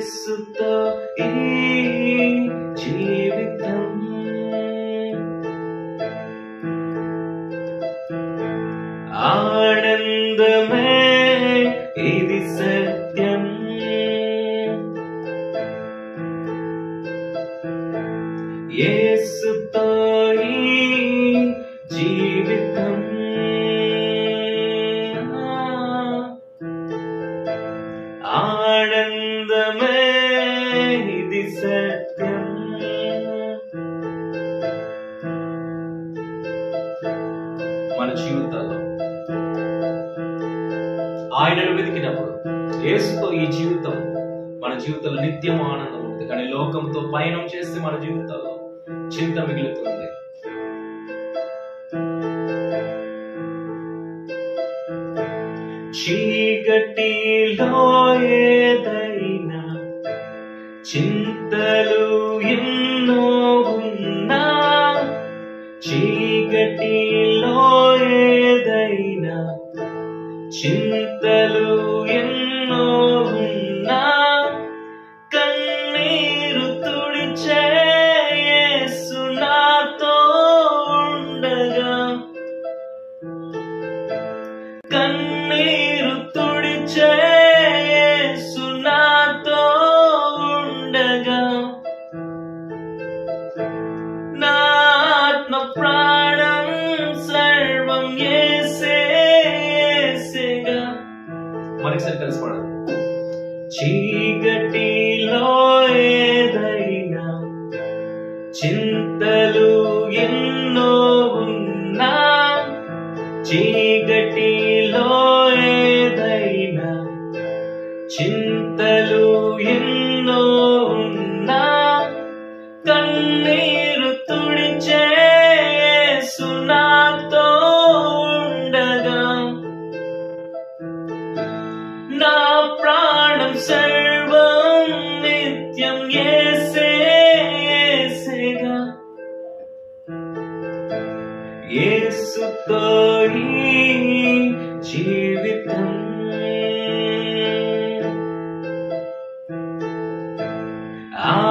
యేసుతో ఈ జీవితం ఆనందమే ఇది సత్యం యేసుతో ఈ జీవితం ఆనందమే ఇది సత్యం మన జీవితాల్లో ఆయనను వెతికినప్పుడు యేసుతో ఈ జీవితం మన జీవితంలో నిత్యం ఆనందం ఉంటుంది. కానీ లోకంతో పయనం చేస్తే మన జీవితాల్లో చింత మిగులుతుంది. చీకటిలో ఏదైనా చింతలు ఎన్నో ఉన్నా చీకటిలో ఏదైనా చింతలు ఎన్నో ఉన్నా కన్నీరు తుడిచే యేసు నాతో ఉండగా కన్నీరు తుడిచే యేసు నాతో ఉండగా నా ఆత్మ ప్రాణం సర్వం యేసేగా. మరొకసారి కలిసి పాడాలి. చీకటిలో ఏదైనా చింతలు ఎన్నో ఉన్నా చీకటిలో ఏదైనా చింతలు ఎన్నో ఉన్నా కన్నీరు తుడిచే యేసు నాతో ఉండగా నా ప్రాణం సర్వం నిత్యం యేసేగా. యేసుతో ఈ జీవితం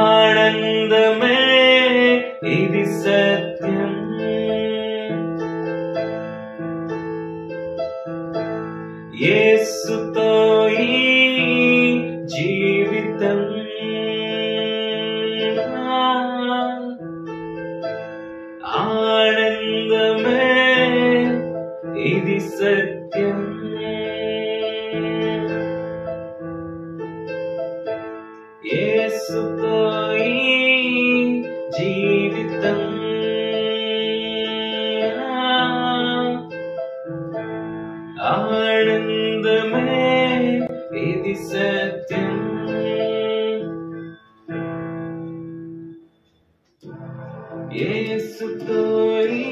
ఆనందమే ఇది సత్యం యేసుతో ఈ జీవితం ఆనందమే ఇది సత్యం యేసుతో ఈ జీవితం ఆనందమే ఇది సత్యం యేసుతో ఈ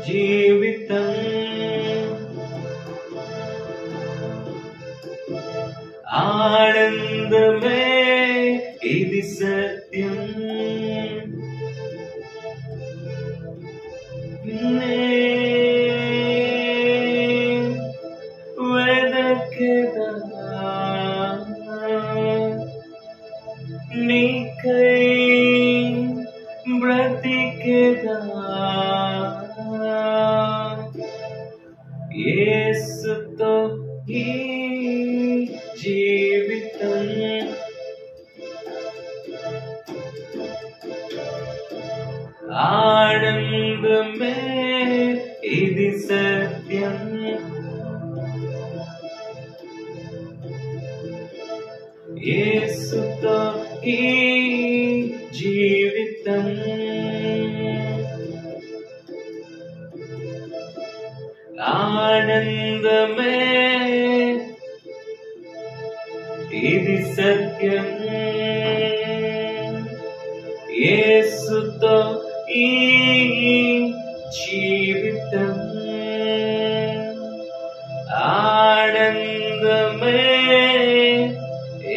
జీవితం ఆనందమే ఇది సత్యం వెదకెదా నీకై బ్రతికెదా యేసుతో ఈ జీవితం ఆనందమే ఇది సత్యం యేసుతో ఈ జీవితం ఆనందమే ఇది సత్యం యేసుతో ఈ జీవితం ఆనందమే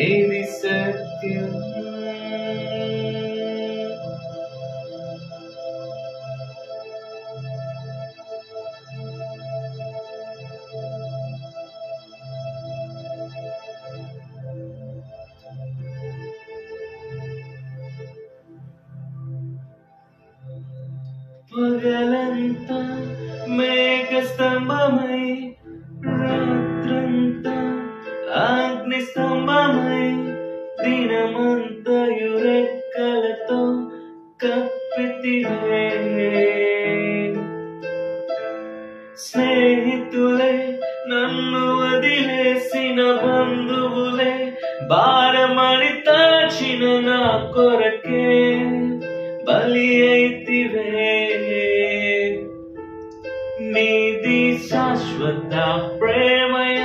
ఇది సత్యం పగలంతా మేఘ స్తంభమై, రాత్రంతా అగ్ని స్తంభమై, దినమంతయు రెక్కలతో కప్పితివే. స్నేహితులే నన్ను వదిలేసిన బంధువులే భారమని తలచిన నా కొరకే బలి అయితివే. నీది శాశ్వత ప్రేమయ,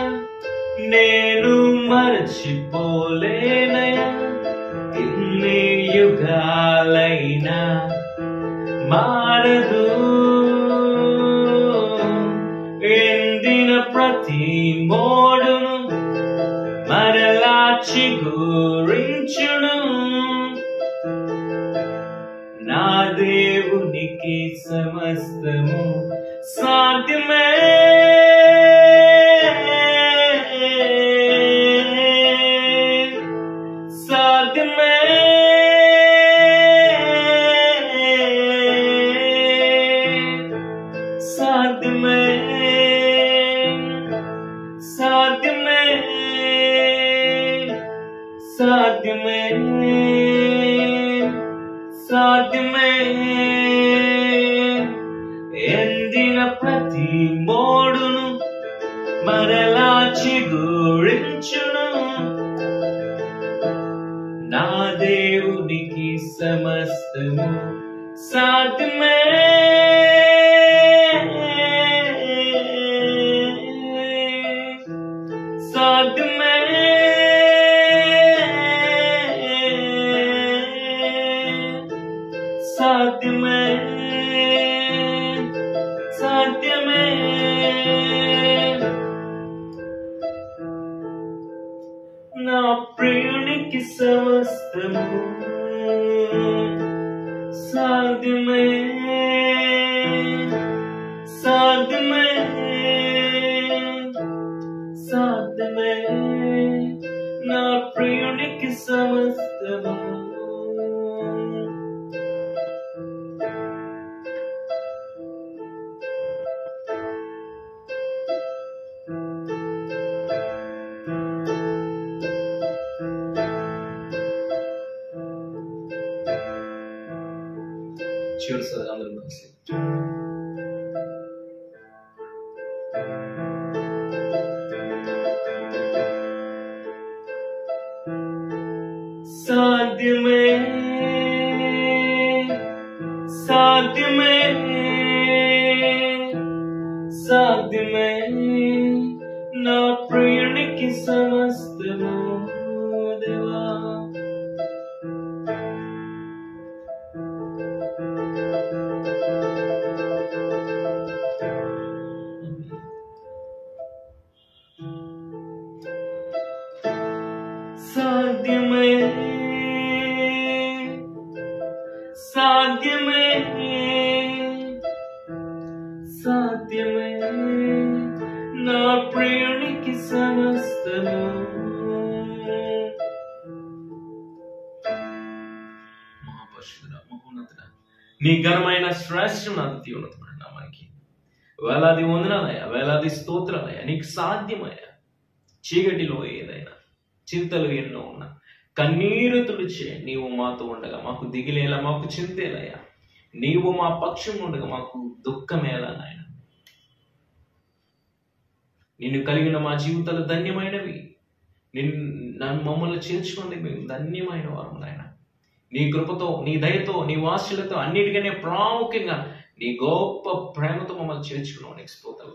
నేను మరచిపోలేనయ. ఇన్ని యుగాలైనా మారదు, ఎండిన ప్రతి మోడును మరలా చిగురించును. నా దేవునికి సమస్తము సాధ్యమే. సాధ్యమే. సాధ్యమే. సాధ్యమే. సాధ్యమే. సాధ్యమే. ఎండిన ప్రతి మోడును మరలా చిగురించును. నా దేవునికి సమస్తము సాధ్యమే. సాధ్యమే. సాధ్యమే. సాధ్యమే. నా ప్రియునికి సమస్తము సాధ్యమే. సాధ్యమే. సాధ్యమే. నా ప్రియునికి సమస్తము. చివరిసారి అందరం కలిసి సాధ్యమే. సాధ్యమే. సాధ్యమే. నా ప్రియునికి సమస్తము దేవా. సాధ్యమే. సాధ్యమే. సాధ్యమే. నా ప్రియునికి సమస్తము. మహాపరిశుద్ధుడా, మహోన్నతుడా, నీ ఘనమైన శ్రేష్టమైన అత్యున్నతమైన నామానికి వేలాది వందనాలయ్యా, వేలాది స్తోత్రాలయ్యా. నీకు సాధ్యమయ్యా. చీకటిలో ఏదైనా చింతలు ఎన్నో ఉన్నా కన్నీరు తుడిచే నీవు మాతో ఉండగా మాకు దిగిలేలా, మాకు చింతేలయ్యా. నీవు మా పక్షం ఉండగా మాకు దుఃఖమేలా నాయన. నిన్ను కలిగిన మా జీవితాలు ధన్యమైనవి. నన్ను మమ్మల్ని చేర్చుకుంది మేము ధన్యమైన వారు నాయన. నీ కృపతో, నీ దయతో, నీ వాత్సల్యతో, అన్నిటికనే ప్రాముఖ్యంగా నీ గొప్ప ప్రేమతో మమ్మల్ని చేర్చుకున్నావు. నీకు స్తోత్రాలు.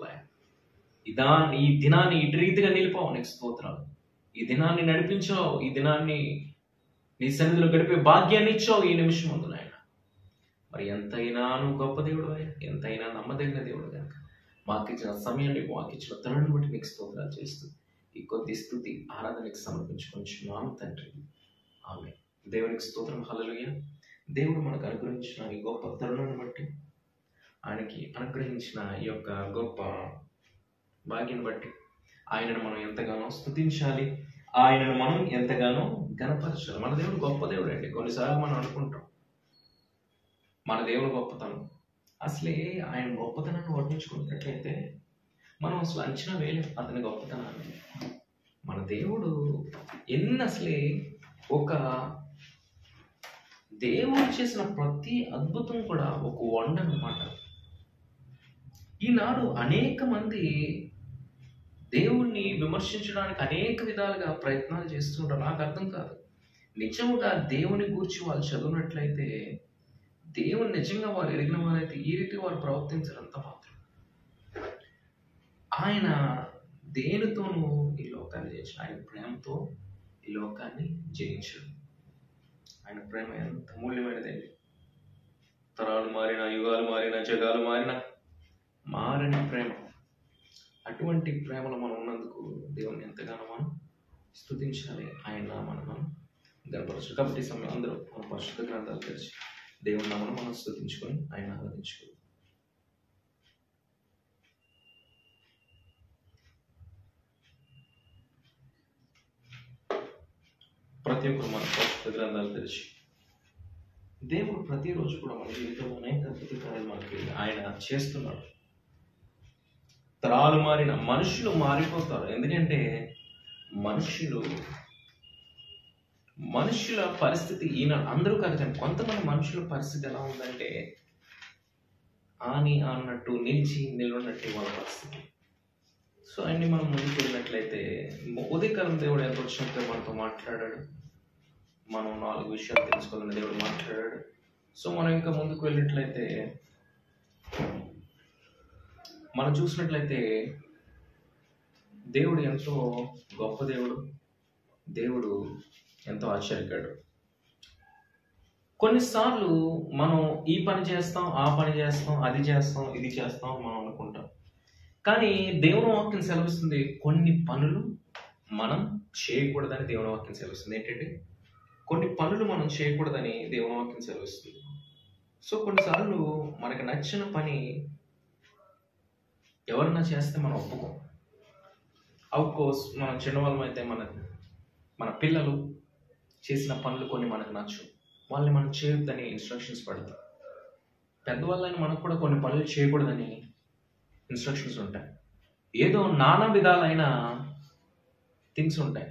ఈ దినాన్ని ఇటు రీతిగా నిలిపావు. నీకు స్తోత్రాలు. ఈ దినాన్ని నడిపించావు. ఈ దినాన్ని నీ సన్నిధిలో గడిపే భాగ్యాన్ని ఇచ్చావు ఈ నిమిషం ముందు నాయన. మరి ఎంతైనా నువ్వు గొప్ప దేవుడు అయ్యా, ఎంతైనా నమ్మదగిన దేవుడు కనుక మాకు ఇచ్చిన సమయాన్ని, మాకు ఇచ్చిన తరుణం బట్టి నీకు స్తోత్రాలు చేస్తూ ఈ కొద్ది స్తుతి ఆరాధనకి సమర్పించుకుంటున్నాను తండ్రి. ఆమె దేవునికి స్తోత్రం. హల్లెలూయా. దేవుడు మనకు అనుగ్రహించిన ఈ గొప్ప తరుణాన్ని బట్టి, ఆయనకి అనుగ్రహించిన ఈ యొక్క గొప్ప భాగ్యాన్ని బట్టి ఆయనను మనం ఎంతగానో స్తుతించాలి, ఆయనను మనం ఎంతగానో ఘనపరచాలి. మన దేవుడు గొప్ప దేవుడు అండి. కొన్నిసార్లు మనం అనుకుంటాం మన దేవుడు గొప్పతనం అసలే ఆయన గొప్పతనాన్ని వర్ణించుకున్నట్లయితే మనం అసలు అంచనా వేయలేం అతని గొప్పతనాన్ని. మన దేవుడు అసలే ఒక దేవుడు చేసిన ప్రతి అద్భుతం కూడా ఒక వండర్ అన్నమాట. ఈనాడు అనేక మంది దేవుణ్ణి విమర్శించడానికి అనేక విధాలుగా ప్రయత్నాలు చేస్తుంటారు. నాకు అర్థం కాదు. నిజముగా దేవుని గూర్చి వాళ్ళు చదివినట్లయితే, దేవుని నిజంగా వారు ఎరిగిన వారైతే ఈ రీతి వారు ప్రవర్తించరంత మాత్రం. ఆయన దేనితోనూ ఈ లోకాన్ని జయించాడు. ఆయన ప్రేమతో ఈ లోకాన్ని జయించాడు. ఆయన ప్రేమ ఎంత మూల్యమైనదండి. తరాలు మారిన, యుగాలు మారిన, జగాలు మారిన, మారిన ప్రేమ. అటువంటి ప్రేమలో మనం ఉన్నందుకు దేవుని ఎంతగానో మనం స్తుతించాలి. ఆయన నామాన్ని మనం గర్భపరచు. కాబట్టి ఈ సమయం అందరూ మన పరిశుద్ధ గ్రంథాలు తెరిచి దేవుని నామాన్ని మనం స్తుతించుకొని ఆయన ఆరాధించుకోవాలి. ప్రతి ఒక్కరు మన పరిశుద్ధ గ్రంథాలు తెరిచి దేవుడు ప్రతిరోజు కూడా మన జీవితంలో అనేక అద్భుత కార్యాలు మనకి ఆయన చేస్తున్నాడు. తరాలు మారిన మనుషులు మారిపోతారు. ఎందుకంటే మనుషుల పరిస్థితి ఈనాడు అందరూ కాదు, కానీ కొంతమంది మనుషుల పరిస్థితి ఎలా ఉందంటే అన్నట్టు నిలబడినట్టు వాళ్ళ పరిస్థితి. సో అన్ని మనం ముందుకు వెళ్ళినట్లయితే ఉదయకాలం దేవుడు ఎంత వచ్చినట్టు మనతో మాట్లాడాడు. మనం 4 విషయాలు తెలుసుకోవాలని దేవుడు మాట్లాడాడు. సో మనం ఇంకా ముందుకు వెళ్ళినట్లయితే మనం చూసినట్లయితే దేవుడు ఎంతో గొప్ప దేవుడు. దేవుడు ఎంతో ఆశ్చర్యకాడు. కొన్నిసార్లు మనం ఈ పని చేస్తాం, ఆ పని చేస్తాం, అది చేస్తాం, ఇది చేస్తాం మనం అనుకుంటాం. కానీ దేవుని వాక్యం సెలవిస్తుంది కొన్ని పనులు మనం చేయకూడదని. దేవుని వాక్యం సెలవిస్తుంది ఏంటంటే కొన్ని పనులు మనం చేయకూడదని దేవుని వాక్యం సెలవిస్తుంది. సో కొన్నిసార్లు మనకు నచ్చిన పని ఎవరన్నా చేస్తే మనం ఒప్పుకోం. అఫ్కోర్స్ మనం చిన్నవాళ్ళం అయితే మన పిల్లలు చేసిన పనులు కొన్ని మనకు నచ్చు, వాళ్ళని మనం చేయొద్దని ఇన్స్ట్రక్షన్స్ పడతాం. పెద్దవాళ్ళని మనకు కూడా కొన్ని పనులు చేయకూడదని ఇన్స్ట్రక్షన్స్ ఉంటాయి. ఏదో నానా విధాలైన థింగ్స్ ఉంటాయి.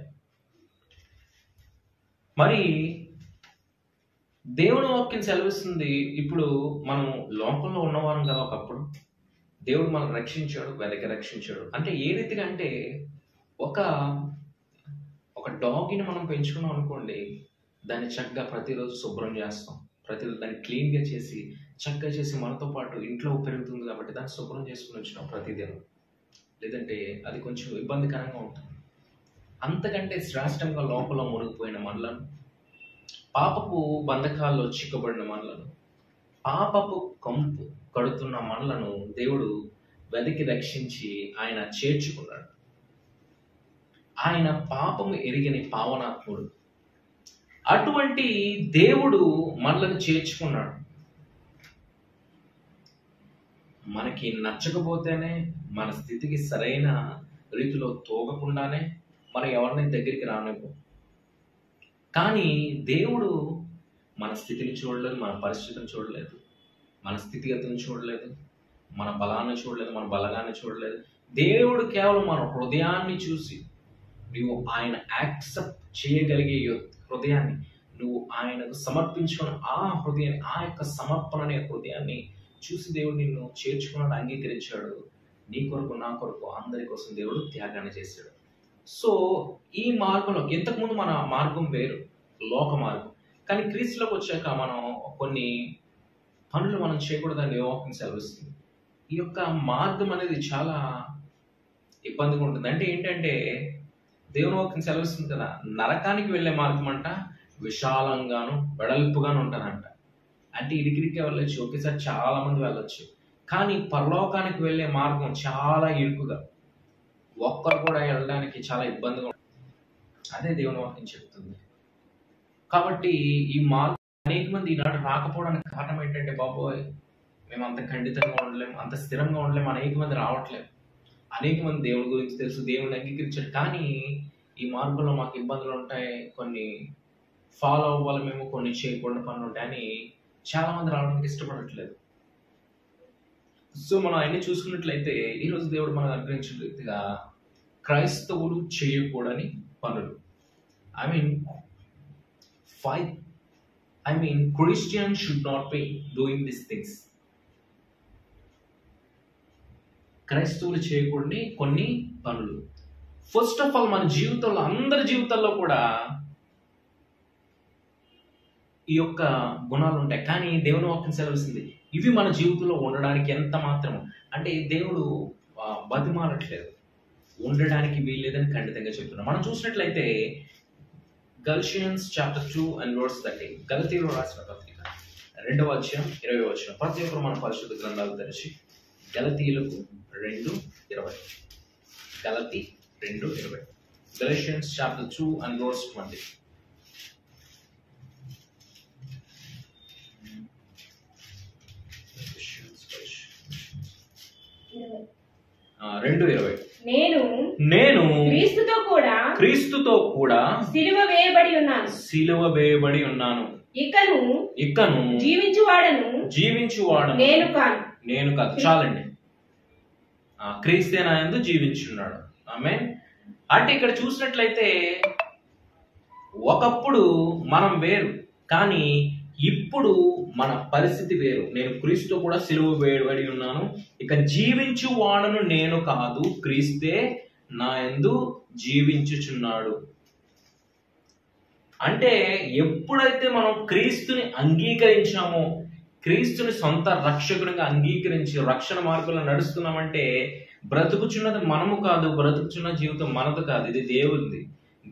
మరి దేవుని వాక్యం సెలవిస్తుంది, ఇప్పుడు మనం లోకంలో ఉన్నవారం కదా ఒకప్పుడు. దేవుడు మనం రక్షించాడు, వెదకి రక్షించాడు. అంటే ఏ రీతిగా అంటే ఒక డాగ్ని మనం పెంచుకున్నాం అనుకోండి, దాన్ని చక్కగా ప్రతిరోజు శుభ్రం చేస్తాం, ప్రతిరోజు దాన్ని క్లీన్గా చేసి చక్కగా చేసి మనతో పాటు ఇంట్లో పెరుగుతుంది కాబట్టి దాన్ని శుభ్రం చేసుకుని వచ్చినాం ప్రతిదినం. లేదంటే అది కొంచెం ఇబ్బందికరంగా ఉంటుంది. అంతకంటే శ్రేష్టంగా లోపల మునిగిపోయిన మనలను, పాపపు బంధకాల్లో చిక్కబడిన మనలను, పాపపు కంపు కడుతున్న మనలను దేవుడు వెదకి రక్షించి ఆయన చేర్చుకున్నాడు. ఆయన పాపము ఎరిగని పావనాత్ముడు. అటువంటి దేవుడు మనలను చేర్చుకున్నాడు. మనకి నచ్చకపోతేనే, మన స్థితికి సరైన రీతిలో తోగకుండానే మనం ఎవరిని దగ్గరికి రానివ్వం. కానీ దేవుడు మన స్థితిని చూడలేదు, మన పరిస్థితిని చూడలేదు, మన స్థితిగతిని చూడలేదు, మన బలాన్ని చూడలేదు, మన బలగాన్ని చూడలేదు. దేవుడు కేవలం మన హృదయాన్ని చూసి, నువ్వు ఆయన యాక్సెప్ట్ చేయగలిగే హృదయాన్ని నువ్వు ఆయనకు సమర్పించుకున్న ఆ హృదయాన్ని, ఆ యొక్క సమర్పణ అనే హృదయాన్ని చూసి దేవుడు నిన్ను చేర్చుకున్నాడు, అంగీకరించాడు. నీ కొరకు, నా కొరకు, అందరి కోసం దేవుడు త్యాగాన్ని చేశాడు. సో ఈ మార్గంలో ఇంతకుముందు మన మార్గం వేరు, లోక మార్గం. కానీ క్రీస్తులోకి వచ్చాక మనం కొన్ని పనులు మనం చేయకూడదని వాక్యం సెలవిస్తుంది. ఈ యొక్క మార్గం అనేది చాలా ఇబ్బందిగా ఉంటుంది. అంటే ఏంటంటే దేవుని వాక్యం సెలవిస్తుంది కదా, నరకానికి వెళ్ళే మార్గం అంట విశాలంగాను వెడల్పుగాను ఉంటుందంట. అంటే ఇరికిరికే వెళ్ళొచ్చు, ఒకేసారి చాలా మంది వెళ్ళొచ్చు. కానీ పరలోకానికి వెళ్ళే మార్గం చాలా ఇరుకుగా, ఒక్కరు కూడా వెళ్ళడానికి చాలా ఇబ్బందిగా ఉంటుంది. అదే దేవుని వాక్యం చెప్తుంది. కాబట్టి ఈ మార్గం అనేక మంది ఈనాడు రాకపోవడానికి కారణం ఏంటంటే, బాబోయ్ మేము అంత ఖండితంగా ఉండలేము, అంత స్థిరంగా ఉండలేము, అనేక మంది రావట్లేదు. అనేక మంది దేవుని గురించి తెలుసు, దేవుని అంగీకరించాడు, కానీ ఈ మార్గంలో మాకు ఇబ్బందులు ఉంటాయి, కొన్ని ఫాలో అవ్వాలి మేము, కొన్ని చేయకూడని పనులు ఉంటాయని చాలా మంది రావడానికి ఇష్టపడట్లేదు. సో మనం ఆయన్ని చూసుకున్నట్లయితే ఈరోజు దేవుడు మనకు అనుగ్రహించిన రీతిగా క్రైస్తవులు చేయకూడని పనులు, I mean Christian should not be doing this things. క్రైస్తవులు చేయకూడని కొన్ని పనులు. ఫస్ట్ ఆఫ్ ఆల్ మన జీవితంలో, అందరి జీవితాల్లో కూడా ఈ యొక్క గుణాలు ఉంటాయి. కానీ దేవుని వాక్యం సెలవిస్తుంది ఇవి మన జీవితంలో ఉండడానికి ఎంత మాత్రము, అంటే దేవుడు బతిమాలట్లేదు, ఉండడానికి వీల్లేదని ఖండితంగా చెప్తున్నాం. మనం చూసినట్లయితే గలషియన్స్ చాప్టర్ 2:30, గలతీయులు రాసిన పత్రిక 2వ అధ్యాయం 20వ వచనం. ప్రతి ఒక్కరు మన పరిశుద్ధ గ్రంథాలు తెరిచి గలతీయులకు 2:20, గలతీ 2:20, గలషియన్స్ చాప్టర్ 2:20. 2:20. నేను క్రీస్తుతో కూడా సిలువ వేయబడి ఉన్నాను. ఇకను జీవించువాడను నేను కాదు. చాలండి. క్రీస్తే నా యందు జీవించున్నాడు. ఆమేన్. అంటే ఇక్కడ చూసినట్లయితే ఒకప్పుడు మనం వేరు, కానీ ఇప్పుడు మన పరిస్థితి వేరు. నేను క్రీస్తు కూడా సిలువ వేయబడి ఉన్నాను, ఇక జీవించు వాడను నేను కాదు, క్రీస్తే నా యందు జీవించుచున్నాడు. అంటే ఎప్పుడైతే మనం క్రీస్తుని అంగీకరించామో, క్రీస్తుని సొంత రక్షకునిగా అంగీకరించి రక్షణ మార్గంలో నడుస్తున్నామంటే బ్రతుకుచున్నది మనము కాదు, బ్రతుకుచున్న జీవితం మనది కాదు, ఇది దేవునిది.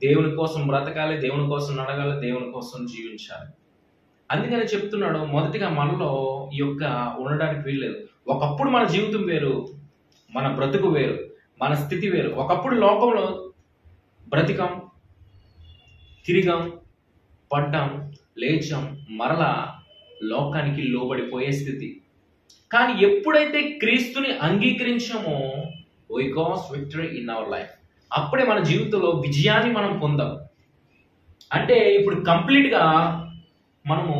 దేవుని కోసం బ్రతకాలి, దేవుని కోసం నడగాలి, దేవుని కోసం జీవించాలి. అందుకని చెప్తున్నాడు, మొదటిగా మనలో ఈ యొక్క ఉండడానికి వీల్లేదు. ఒకప్పుడు మన జీవితం వేరు, మన బ్రతుకు వేరు, మన స్థితి వేరు. ఒకప్పుడు లోకంలో బ్రతికాం, తిరిగాం, పడ్డాం, లేచాం, మరలా లోకానికి లోబడిపోయే స్థితి. కానీ ఎప్పుడైతే క్రీస్తుని అంగీకరించామో we got victory in our life. అప్పుడే మన జీవితంలో విజయాన్ని మనం పొందాం. అంటే ఇప్పుడు కంప్లీట్ గా మనము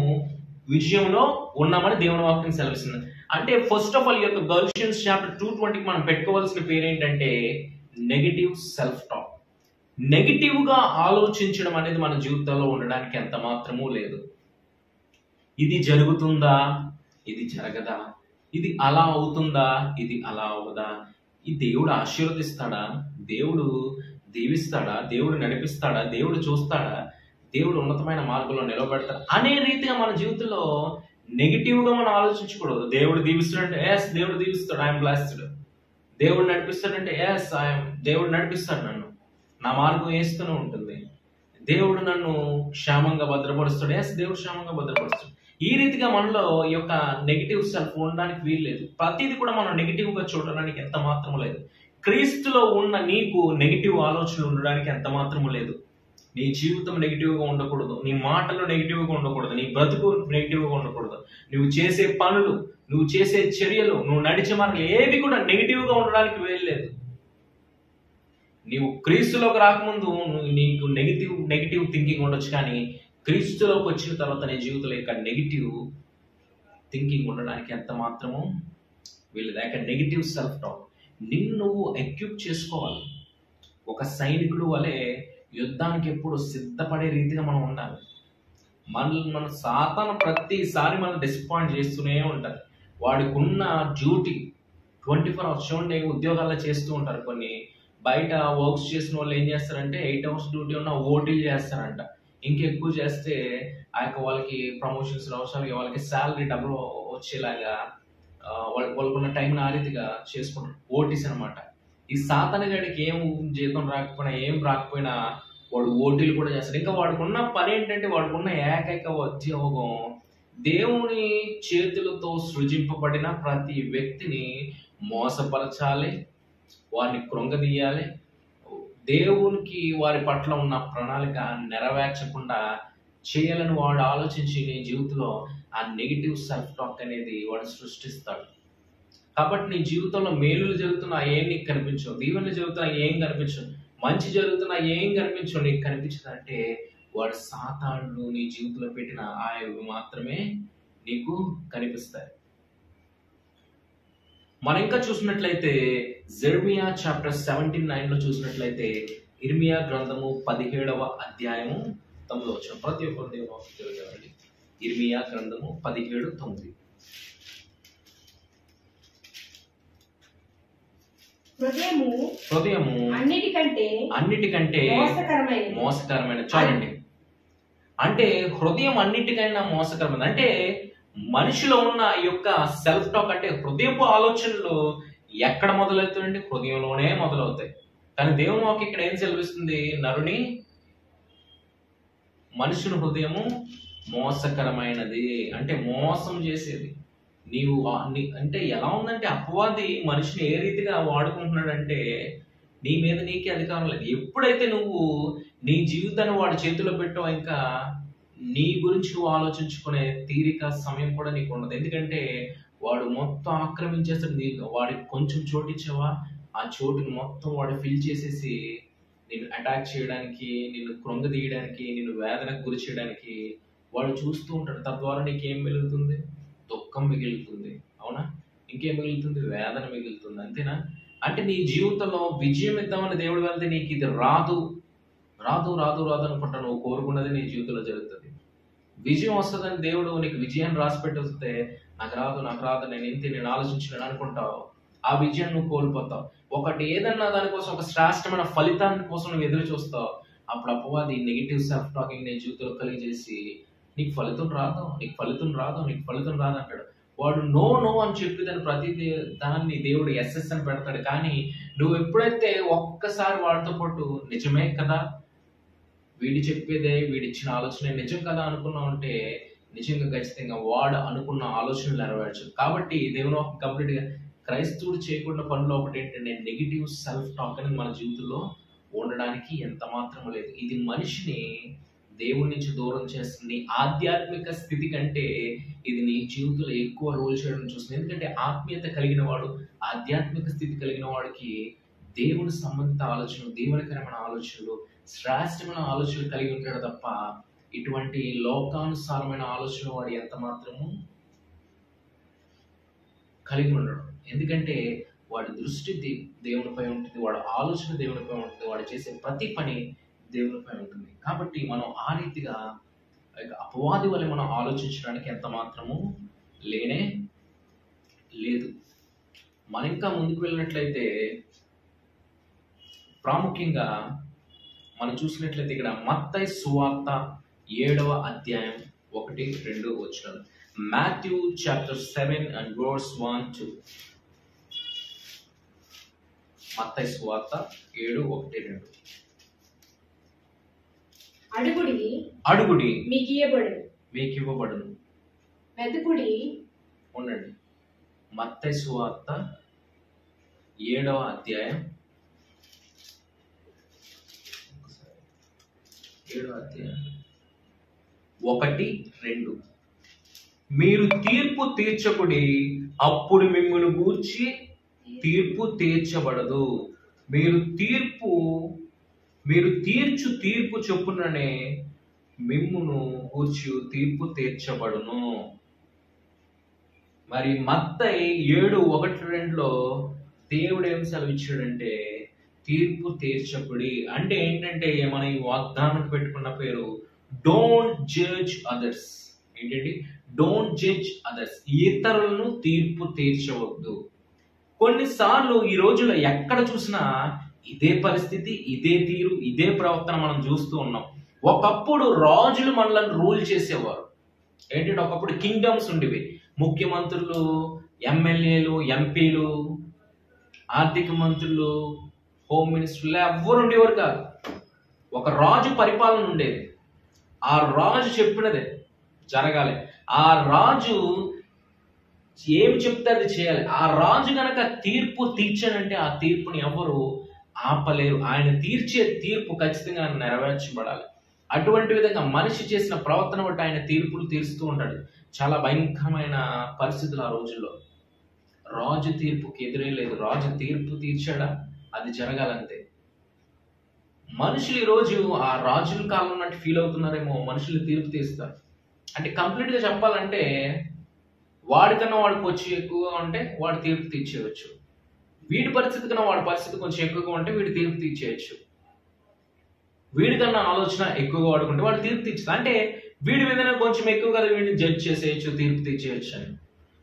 విజయంలో ఉన్నామని దేవుని వాక్యం సెలవిస్తుంది. అంటే ఫస్ట్ ఆఫ్ ఆల్ ఈ యొక్క గలషియన్స్ చాప్టర్ 2:20 మనం పెట్టుకోవాల్సిన పేరు ఏంటంటే నెగటివ్ సెల్ఫ్ టాక్. నెగటివ్ గా ఆలోచించడం అనేది మన జీవితంలో ఉండడానికి ఎంత మాత్రమూ లేదు. ఇది జరుగుతుందా, ఇది జరగదా, ఇది అలా అవుతుందా, ఇది అలా అవుదా, ఈ దేవుడు ఆశీర్వదిస్తాడా, దేవుడు దీవిస్తాడా, దేవుడు నడిపిస్తాడా, దేవుడు చూస్తాడా, దేవుడు ఉన్నతమైన మార్గంలో నిలబెడతాడు అనే రీతిగా మన జీవితంలో నెగిటివ్ గా మనం ఆలోచించకూడదు. దేవుడు దీవిస్తాడంటే ఎస్ దేవుడు దీవిస్తాడు, ఐఎమ్ బ్లెస్డ్. దేవుడు నడిపిస్తాడంటే ఎస్ దేవుడు నడిపిస్తాడు, నన్ను నా మార్గం వేస్తూనే ఉంటుంది. దేవుడు నన్ను క్షేమంగా భద్రపరుస్తాడు, ఎస్ దేవుడు క్షేమంగా భద్రపరుస్తాడు. ఈ రీతిగా మనలో ఈ యొక్క నెగిటివ్ సెల్ఫ్ ఉండడానికి వీల్లేదు. ప్రతిదీ కూడా మనం నెగిటివ్ గా చూడడానికి ఎంత మాత్రము లేదు. క్రీస్తులో ఉన్న నీకు నెగిటివ్ ఆలోచనలు ఉండడానికి ఎంత మాత్రము లేదు. నీ జీవితం నెగిటివ్ గా ఉండకూడదు, నీ మాటలు నెగిటివ్ గా ఉండకూడదు, నీ బ్రతుకు నెగిటివ్ గా ఉండకూడదు, నువ్వు చేసే పనులు, నువ్వు చేసే చర్యలు, నువ్వు నడిచే మార్గం ఏవి కూడా నెగిటివ్ గా ఉండడానికి వీల్లేదు. నీవు క్రీస్తులోకి రాకముందు నీకు నెగిటివ్ థింకింగ్ ఉండొచ్చు, కానీ క్రీస్తులోకి వచ్చిన తర్వాత నీ జీవితంలో యొక్క నెగిటివ్ థింకింగ్ ఉండడానికి ఎంత మాత్రము వీళ్ళది. యొక్క నెగిటివ్ సెల్ఫ్ టాక్ నిన్ను నువ్వు ఎక్విప్ చేసుకోవాలి. ఒక సైనికుడు వలె యుద్ధానికి ఎప్పుడు సిద్ధపడే రీతిగా మనం ఉండాలి. మన సాతాను ప్రతిసారి మనం డిసప్పాయింట్ చేస్తూనే ఉంటారు. వాడికి ఉన్న డ్యూటీ 24 hours చూడండి, ఉద్యోగాల్లో చేస్తూ ఉంటారు. కొన్ని బయట వర్క్స్ చేసిన వాళ్ళు ఏం చేస్తారంటే 8 hours డ్యూటీ ఉన్న ఓటీలు చేస్తారంట. ఇంకెక్కువ చేస్తే ఆ యొక్క వాళ్ళకి ప్రమోషన్స్ అవసరం, వాళ్ళకి శాలరీ డబ్బులు వచ్చేలాగా వాళ్ళకున్న టైంని ఆ రీతిగా చేసుకుంటారు, ఓటీస్ అనమాట. ఈ సాతాను గడికి ఏం జీతం రాకపోయినా ఏం రాకపోయినా వాడు ఓటీలు కూడా చేస్తాడు. ఇంకా వాడుకున్న పని ఏంటంటే, వాడుకున్న ఏకైక ఉద్యోగం దేవుని చేతులతో సృజింపబడిన ప్రతి వ్యక్తిని మోసపరచాలి, వారిని కృంగదీయాలి, దేవునికి వారి పట్ల ఉన్న ప్రణాళిక నెరవేర్చకుండా చేయాలని వాడు ఆలోచించి నీ జీవితంలో ఆ నెగిటివ్ సెల్ఫ్ టాక్ అనేది వాడు సృష్టిస్తాడు. కాబట్టి నీ జీవితంలో మేలులు జరుగుతున్నా ఏం నీకు కనిపించవు, దీవెనలు జరుగుతున్నా ఏం కనిపించవు, మంచి జరుగుతున్నా ఏం కనిపించవు. నీకు కనిపించదంటే వాడు సాతానుడు నీ జీవితంలో పెట్టిన ఆయవి మాత్రమే నీకు కనిపిస్తాయి. మనం ఇంకా చూసినట్లయితే జెర్మియా చాప్టర్ 17:9 లో చూసినట్లయితే ఇర్మియా గ్రంథము 17వ అధ్యాయము 9వ వచనం. ప్రతి ఒక్కరు దేవుని వాక్యం చదవండి. ఇర్మియా గ్రంథము 17:9. హృదయము అన్నిటికంటే మోసకరమైన. చూడండి, అంటే హృదయం అన్నిటికైనా మోసకరమైనది. అంటే మనిషిలో ఉన్న ఈ యొక్క సెల్ఫ్ టాక్, అంటే హృదయపు ఆలోచనలు ఎక్కడ మొదలవుతాయండి? హృదయంలోనే మొదలవుతాయి. కానీ దేవుని వాక్యం ఇక్కడ ఏం సెలవిస్తుంది? నరుని మనుషుని హృదయము మోసకరమైనది, అంటే మోసం చేసేది. నీవు అంటే ఎలా ఉందంటే, అపవాది మనిషిని ఏ రీతిగా వాడుకుంటున్నాడంటే, నీ మీద నీకే అధికారం లేదు. ఎప్పుడైతే నువ్వు నీ జీవితాన్ని వాడి చేతిలో పెట్టావు, ఇంకా నీ గురించి నువ్వు ఆలోచించుకునే తీరిక సమయం కూడా నీకు ఉండదు. ఎందుకంటే వాడు మొత్తం ఆక్రమించేస్తాడు. వాడికి కొంచెం చోటు ఇచ్చావా, ఆ చోటుని మొత్తం వాడు ఫిల్ చేసేసి నిన్ను అటాక్ చేయడానికి, నిన్ను కృంగదీయడానికి, నిన్ను వేదనకు గురి చేయడానికి వాడు చూస్తూ ఉంటాడు. తద్వారా నీకేం మిగులుతుంది? దుఃఖం మిగులుతుంది. అవునా? ఇంకేం మిగులుతుంది? వేదన మిగులుతుంది. అంతేనా? అంటే నీ జీవితంలో విజయం ఇద్దామని దేవుడు వెళ్తే నీకు ఇది రాదు రాదు రాదు రాదు అనుకుంటా నువ్వు కోరుకున్నది నీ జీవితంలో జరుగుతుంది. విజయం వస్తుందని దేవుడు నీకు విజయాన్ని రాసి పెట్టి వస్తే, నాకు రాదు నేను ఆలోచించలేను అనుకుంటావు. ఆ విజయాన్ని నువ్వు కోల్పోతావు. ఒకటి ఏదన్నా దానికోసం, ఒక శ్రేష్టమైన ఫలితాన్ని కోసం నువ్వు ఎదురు చూస్తావు. అప్పుడు అపవాది నెగిటివ్ సెల్ఫ్ టాకింగ్ నీ జీవితంలో కలిగజేసి నీకు ఫలితం రాదు అంటాడు. వాడు నో అని చెప్పి ప్రతి దాన్ని దేవుడు ఎస్ఎస్ అని పెడతాడు. కానీ నువ్వు ఎప్పుడైతే ఒక్కసారి వాడితో పాటు నిజమే కదా, వీడి చెప్పేదే, వీడిచ్చిన ఆలోచన నిజం కదా అనుకున్నావు అంటే, నిజంగా ఖచ్చితంగా వాడు అనుకున్న ఆలోచనలు నెరవేర్చు. కాబట్టి దేవుని ఒక కంప్లీట్ గా క్రైస్తవుడు చేయకుండా పనులు ఒకటి ఏంటంటే, నెగిటివ్ సెల్ఫ్ టాక్ అనేది మన జీవితంలో ఉండడానికి ఎంత మాత్రం లేదు. ఇది మనిషిని దేవుడి నుంచి దూరం చేస్తుంది. ఆధ్యాత్మిక స్థితి కంటే ఇది నీ జీవితంలో ఎక్కువ రోల్ చేయడం చూస్తుంది. ఎందుకంటే ఆత్మీయత కలిగిన వాడు, ఆధ్యాత్మిక స్థితి కలిగిన వాడికి దేవుని సంబంధిత ఆలోచనలు, దేవునికరమైన ఆలోచనలు, శ్రేష్టమైన ఆలోచనలు కలిగి ఉంటాడు తప్ప ఇటువంటి లోకానుసారమైన ఆలోచన వాడు ఎంత మాత్రము కలిగి ఉండడు. ఎందుకంటే వాడి దృష్టి దేవునిపై ఉంటుంది, వాడి ఆలోచన దేవునిపై ఉంటుంది, వాడు చేసే ప్రతి పని దేవునిపై ఉంటుంది. కాబట్టి మనం ఆ రీతిగా అపవాది వల్ల మనం ఆలోచించడానికి ఎంత మాత్రము లేనే లేదు. మనం ఇంకా ముందుకు వెళ్ళినట్లయితే ప్రాముఖ్యంగా మనం చూసినట్లయితే ఇక్కడ మత్తయి సువార్త 7వ అధ్యాయం 1-2 వచనాలు. Matthew chapter 7 and verse 1-2. మత్తయి సువార్త 7:1-2. అడుగుడి మీకు ఇవ్వబడును, వెతుకుడి ఉండండి. మత్తయి సువార్త 7వ అధ్యాయం 1-2. మీరు తీర్పు తీర్చకుడి, అప్పుడు మిమ్మును గూర్చి తీర్పు తీర్చబడదు. మీరు తీర్చు తీర్పు చొప్పుననే మిమ్మును గూర్చి తీర్పు తీర్చబడును. మరి మత్తయి 7:1-2లో దేవుడు ఏం సెలవిచ్చాడంటే, తీర్పు తీర్చకుడి. అంటే ఏంటంటే, మన ఈ వాగ్దానం పెట్టుకున్న పేరు డోంట్ జడ్జ్ అదర్స్. ఏంటండి? Don't judge others. ఇతరులను తీర్పు తీర్చవద్దు. కొన్నిసార్లు ఈ రోజుల్లో ఎక్కడ చూసినా ఇదే పరిస్థితి, ఇదే తీరు, ఇదే ప్రవర్తన మనం చూస్తూ ఉన్నాం. ఒకప్పుడు రాజులు మనల్ని రూల్ చేసేవారు. ఏంటంటే ఒకప్పుడు కింగ్డమ్స్ ఉండేవి. ముఖ్యమంత్రులు, ఎమ్మెల్యేలు, ఎంపీలు, ఆర్థిక మంత్రులు, హోమ్ మినిస్టర్లు ఎవ్వరు ఉండేవారు కాదు. ఒక రాజు పరిపాలన ఉండేది. ఆ రాజు చెప్పినదే జరగాలి. ఆ రాజు ఏమి చెప్తే అది చేయాలి. ఆ రాజు గనక తీర్పు తీర్చాడంటే ఆ తీర్పుని ఎవరు ఆపలేరు. ఆయన తీర్చే తీర్పు ఖచ్చితంగా నెరవేర్చబడాలి. అటువంటి విధంగా మనిషి చేసిన ప్రవర్తన బట్టి ఆయన తీర్పులు తీరుస్తూ ఉంటాడు. చాలా భయంకరమైన పరిస్థితులు ఆ రోజుల్లో. రాజు తీర్పుకి ఎదురే లేదు. రాజు తీర్పు తీర్చాడా, అది జరగాలంతే. మనుషులు ఈరోజు ఆ రాజుల కాలం ఉన్నట్టు ఫీల్ అవుతున్నారేమో. మనుషులు తీర్పు తీస్తారు అంటే, కంప్లీట్ గా చెప్పాలంటే వాడికన్నా వాడికి వచ్చి ఎక్కువగా ఉంటే వాడు తీర్పు తీర్చేయచ్చు. వీడి పరిస్థితి కన్నా వాడి పరిస్థితి కొంచెం ఎక్కువగా ఉంటే వీడు తీర్పు తీర్చేయచ్చు. వీడికన్నా ఆలోచన ఎక్కువగా వాడుకుంటే వాడు తీర్పు తీర్చదు. అంటే వీడి మీదనే కొంచెం ఎక్కువ కదా వీడిని జడ్జ్ చేసేయచ్చు, తీర్పు తీర్చేయచ్చు అని.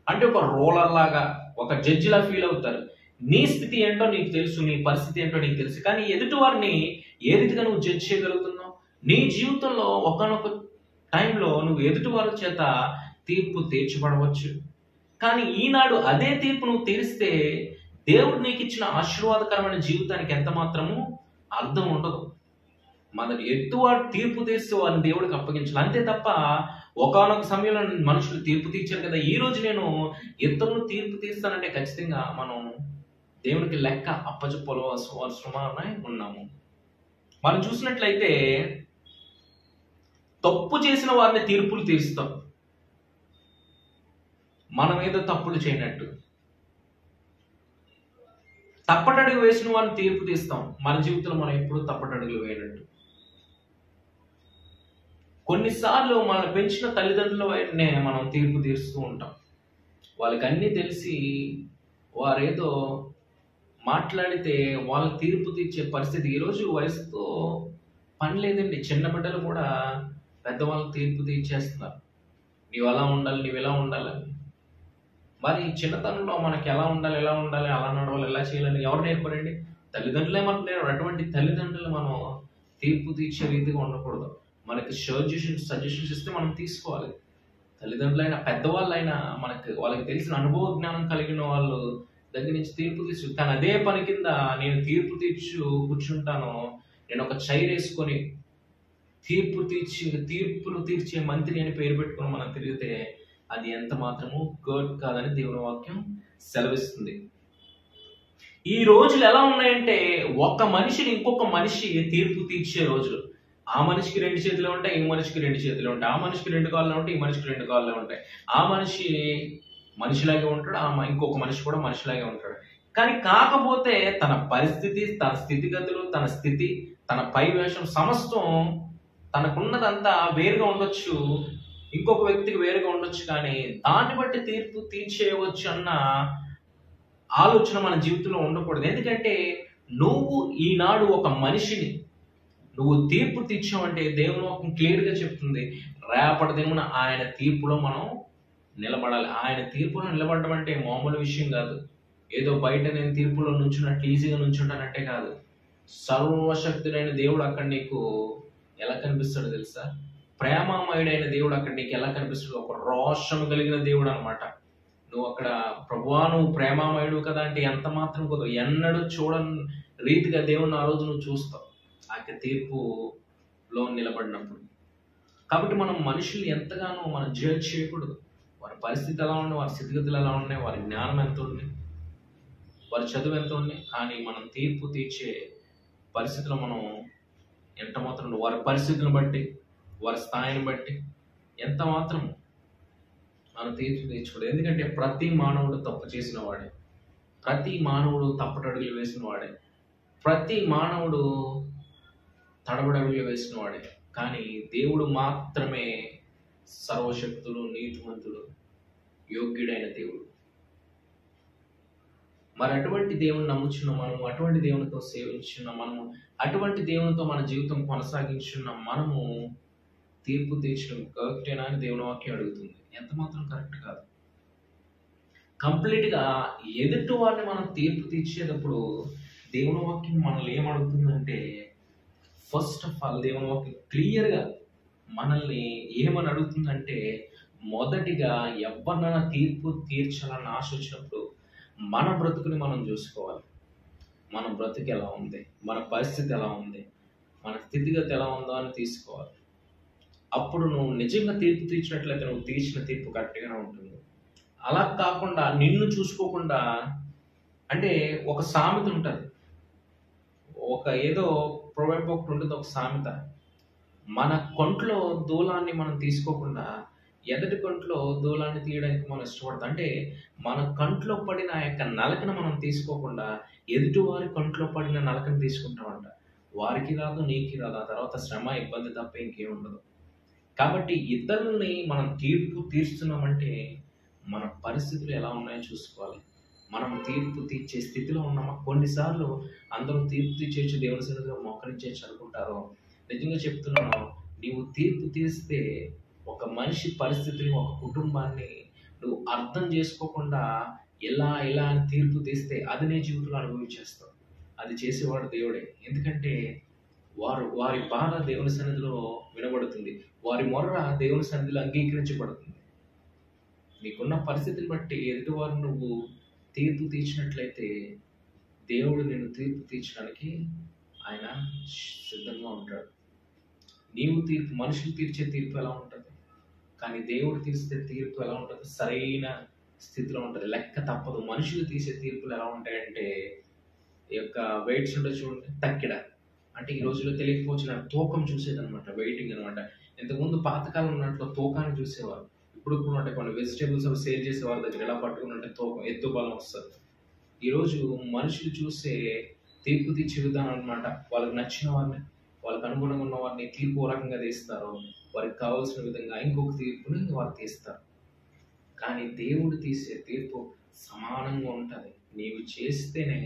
అంటే ఒక రోలర్ లాగా, ఒక జడ్జిలా ఫీల్ అవుతారు. నీ స్థితి ఏంటో నీకు తెలుసు, నీ పరిస్థితి ఏంటో నీకు తెలుసు. కానీ ఎదుటి వారిని ఏ రీతిగా నువ్వు జడ్జ్ చేయగలుగుతున్నావు? నీ జీవితంలో ఒకానొక టైంలో నువ్వు ఎదుటి వారి చేత తీర్పు తీర్చబడవచ్చు. కానీ ఈనాడు అదే తీర్పు నువ్వు తీరిస్తే దేవుడు నీకు ఇచ్చిన ఆశీర్వాదకరమైన జీవితానికి ఎంత మాత్రము అర్థం ఉండదు. మన ఎదుటివాడు తీర్పు తీస్తే వారిని దేవుడికి అప్పగించాలి. అంతే తప్ప ఒకానొక సమయంలో మనుషులు తీర్పు తీర్చారు కదా, ఈ రోజు నేను ఇతరులను తీర్పు తీస్తానంటే ఖచ్చితంగా మనం దేవునికి లెక్క అప్పచెప్పవలసిన ఉన్నాము. మనం చూసినట్లయితే తప్పు చేసిన వారిని తీర్పులు తీరుస్తాం, మనం ఏదో తప్పులు చేయనట్టు. తప్పటడుగు వేసిన వారిని తీర్పు తీస్తాం, మన జీవితంలో మనం ఎప్పుడు తప్పటడుగులు వేయనట్టు. కొన్నిసార్లు మనం పెంచిన తల్లిదండ్రుల వైపునే మనం తీర్పు తీరుస్తూ ఉంటాం. వాళ్ళకి అన్నీ తెలిసి వారేదో మాట్లాడితే వాళ్ళ తీర్పు తీర్చే పరిస్థితి. ఈరోజు వయసుతో పని లేదండి, చిన్న బిడ్డలు కూడా పెద్దవాళ్ళు తీర్పు తీర్చేస్తున్నారు. నీవు అలా ఉండాలి, నీవు ఎలా ఉండాలని. మరి చిన్నతనంలో మనకి ఎలా ఉండాలి, ఎలా ఉండాలి, అలా నడవాలి, ఎలా చేయాలని ఎవరు నేర్పరండి? తల్లిదండ్రులే మనకు నేర్పరు. అటువంటి తల్లిదండ్రులు మనం తీర్పు తీర్చే రీతిగా ఉండకూడదు. మనకి సజెషన్స్ ఇస్తే మనం తీసుకోవాలి. తల్లిదండ్రులైనా పెద్దవాళ్ళైనా వాళ్ళకి తెలిసిన అనుభవ జ్ఞానం కలిగిన వాళ్ళు దగ్గర నుంచి తీర్పు తీర్చు. కానీ అదే పని కింద నేను తీర్పు కూర్చుంటాను, నేను ఒక చైర్ వేసుకొని తీర్పులు తీర్చే మంత్రి అని పేరు పెట్టుకుని మనం తిరిగితే అది ఎంత మాత్రము గుడ్ కాదని దేవుని వాక్యం సెలవిస్తుంది. ఈ రోజులు ఎలా ఉన్నాయంటే ఒక మనిషిని ఇంకొక మనిషి తీర్పు తీర్చే రోజులు. ఆ మనిషికి 2 చేతులు ఉంటాయి, ఈ మనిషికి 2 చేతులు ఉంటాయి. ఆ మనిషికి 2 కాళ్ళు ఉంటాయి, ఈ మనిషికి 2 కాళ్ళు ఉంటాయి. ఆ మనిషి మనిషిలాగే ఉంటాడు, ఇంకొక మనిషి కూడా మనిషిలాగే ఉంటాడు. కానీ కాకపోతే తన పరిస్థితి, తన స్థితిగతులు, తన స్థితి, తన పై వేషం సమస్తం తనకున్నదంతా వేరుగా ఉండొచ్చు, ఇంకొక వ్యక్తికి వేరుగా ఉండొచ్చు. కానీ దాన్ని బట్టి తీర్పు తీర్చేయవచ్చు అన్న ఆలోచన మన జీవితంలో ఉండకూడదు. ఎందుకంటే నువ్వు ఈనాడు ఒక మనిషిని నువ్వు తీర్పు తీర్చావంటే దేవుని వాక్యం క్లియర్గా చెప్తుంది, రేపటి దినమున ఆయన తీర్పులో మనం నిలబడాలి. ఆయన తీర్పులో నిలబడడం అంటే మామూలు విషయం కాదు. ఏదో బయట నేను తీర్పులో నుంచున్నట్టు ఈజీగా నుంచుంటానంటే కాదు. సర్వశక్తుడైన దేవుడు అక్కడ నీకు ఎలా కనిపిస్తాడో తెలుసా? ప్రేమమయుడైన దేవుడు అక్కడ నీకు ఎలా కనిపిస్తాడు? ఒక రోషం కలిగిన దేవుడు అనమాట. నువ్వు అక్కడ ప్రభువా నువ్వు ప్రేమమయుడు కదా అంటే ఎంత మాత్రం కుదరదు. ఎన్నడూ చూడని రీతిగా దేవుడిని ఆ రోజు నువ్వు చూస్తావు ఆ తీర్పులో నిలబడినప్పుడు. కాబట్టి మనం మనుషుల్ని ఎంతగానో మనం జడ్జ్ చేయకూడదు. వారి పరిస్థితి ఎలా ఉన్నాయి, వారి స్థితిగతులు ఎలా ఉన్నాయి, వారి జ్ఞానం ఎంత ఉంది, వారి చదువు ఎంత ఉంది. కానీ మనం తీర్పు తీర్చే పరిస్థితిలో మనం ఎంత మాత్రం వారి పరిస్థితిని బట్టి, వారి స్థాయిని బట్టి ఎంత మాత్రం మనం తీర్పు తీర్చకూడదు. ఎందుకంటే ప్రతి మానవుడు తప్పు చేసిన వాడే, ప్రతి మానవుడు తప్పటడుగులు వేసిన వాడే, ప్రతి మానవుడు తడబడడుగులు వేసిన వాడే. కానీ దేవుడు మాత్రమే సర్వశక్తులు, నీతిమంతుడు, యోగ్యుడైన దేవుడు. మరి అటువంటి దేవుని నమ్ముచున్న మనము, అటువంటి దేవునితో సేవించున్న మనము, అటువంటి దేవునితో మన జీవితం కొనసాగించున్న మనము తీర్పు తీర్చడం కరెక్టేనా అని దేవుని వాక్యం అడుగుతుంది. ఎంత మాత్రం కరెక్ట్ కాదు. కంప్లీట్గా ఎదుటి వారిని మనం తీర్పు తీర్చేటప్పుడు దేవుని వాక్యం మనల్ని ఏమడుగుతుందంటే, ఫస్ట్ ఆఫ్ ఆల్ దేవుని వాక్యం క్లియర్గా మనల్ని ఏమని అడుగుతుందంటే, మొదటిగా ఎవరినైనా తీర్పు తీర్చాలన్న ఆశ వచ్చినప్పుడు మన బ్రతుకుని మనం చూసుకోవాలి. మన బ్రతుకు ఎలా ఉంది, మన పరిస్థితి ఎలా ఉంది, మన స్థితిగతి ఎలా ఉందో అని తీసుకోవాలి. అప్పుడు నువ్వు నిజంగా తీర్పు తీర్చినట్లయితే నువ్వు తీర్చిన తీర్పు కరెక్ట్గానే ఉంటుంది. అలా కాకుండా నిన్ను చూసుకోకుండా, అంటే ఒక సామెత ఉంటుంది, ఒక ఏదో ప్రొవర్బ్ ఒకటి ఉంటుంది, ఒక సామెత. మన కొంట్లో దూలాన్ని మనం తీసుకోకుండా ఎదటి కంట్లో దూలాన్ని తీయడానికి మనం ఇష్టపడతాం. అంటే మన కంట్లో పడిన ఆ యొక్క నలకను మనం తీసుకోకుండా ఎదుటి వారి కంట్లో పడిన నలకను తీసుకుంటామంట. వారికి రాదు, నీకు రాదు, ఆ తర్వాత శ్రమ, ఇబ్బంది తప్ప ఇంకేం ఉండదు. కాబట్టి ఇతరుల్ని మనం తీర్పు తీర్చున్నామంటే మన పరిస్థితులు ఎలా ఉన్నాయో చూసుకోవాలి. మనం తీర్పు తీర్చే స్థితిలో ఉన్నామా? కొన్నిసార్లు అందరూ తీర్పు తీర్చేసి దేవుని సన్నిధిలో మోకరించేసి అనుకుంటారు. నిజంగా చెప్తున్నాను, నీవు తీర్పు తీస్తే ఒక మనిషి పరిస్థితిని, ఒక కుటుంబాన్ని నువ్వు అర్థం చేసుకోకుండా ఎలా అని తీర్పు తీస్తే అది నీ జీవితంలో అనుభవించేస్తావు. అది చేసేవాడు దేవుడే. ఎందుకంటే వారి బాధ దేవుని సన్నిధిలో వినబడుతుంది, వారి మొర్ర దేవుని సన్నిధిలో అంగీకరించబడుతుంది. నీకున్న పరిస్థితిని బట్టి ఎదుటివారు నువ్వు తీర్పు తీర్చినట్లయితే దేవుడు నిన్ను తీర్పు తీర్చడానికి ఆయన సిద్ధంగా ఉంటాడు. నీవు మనుషులు తీర్చే తీర్పు ఎలా ఉంటుంది, కానీ దేవుడు తీర్చే తీర్పు ఎలా ఉంటుంది? సరైన స్థితిలో ఉంటుంది, లెక్క తప్పదు. మనుషులు తీసే తీర్పులు ఎలా ఉంటాయంటే, ఈ యొక్క వెయిట్స్ ఉంటే చూడండి, తక్కిడ అంటే ఈ రోజుల్లో తెలియకపోవచ్చు, తూకం చూసేదనమాట, వెయిటింగ్ అనమాట. ఇంతకుముందు పాతకాలం ఉన్నట్లు తూకాన్ని చూసేవారు. ఇప్పుడు అంటే కొన్ని వెజిటేబుల్స్ అవి సేల్ చేసే వాళ్ళ దగ్గర ఎలా పట్టుకున్నట్టే తూకం, ఎత్తు బలం వస్తుంది. ఈరోజు మనుషులు చూసే తీర్పు తీర్చే విధానం అనమాట. వాళ్ళకి నచ్చిన వారిని, వాళ్ళకి అనుగుణంగా ఉన్న వారిని తీర్పు రకంగా తీస్తారు, వారికి కావాల్సిన విధంగా ఇంకొక తీర్పుని వారు తీస్తారు. కానీ దేవుడు తీసే తీర్పు సమానంగా ఉంటుంది. నీవు చేస్తేనే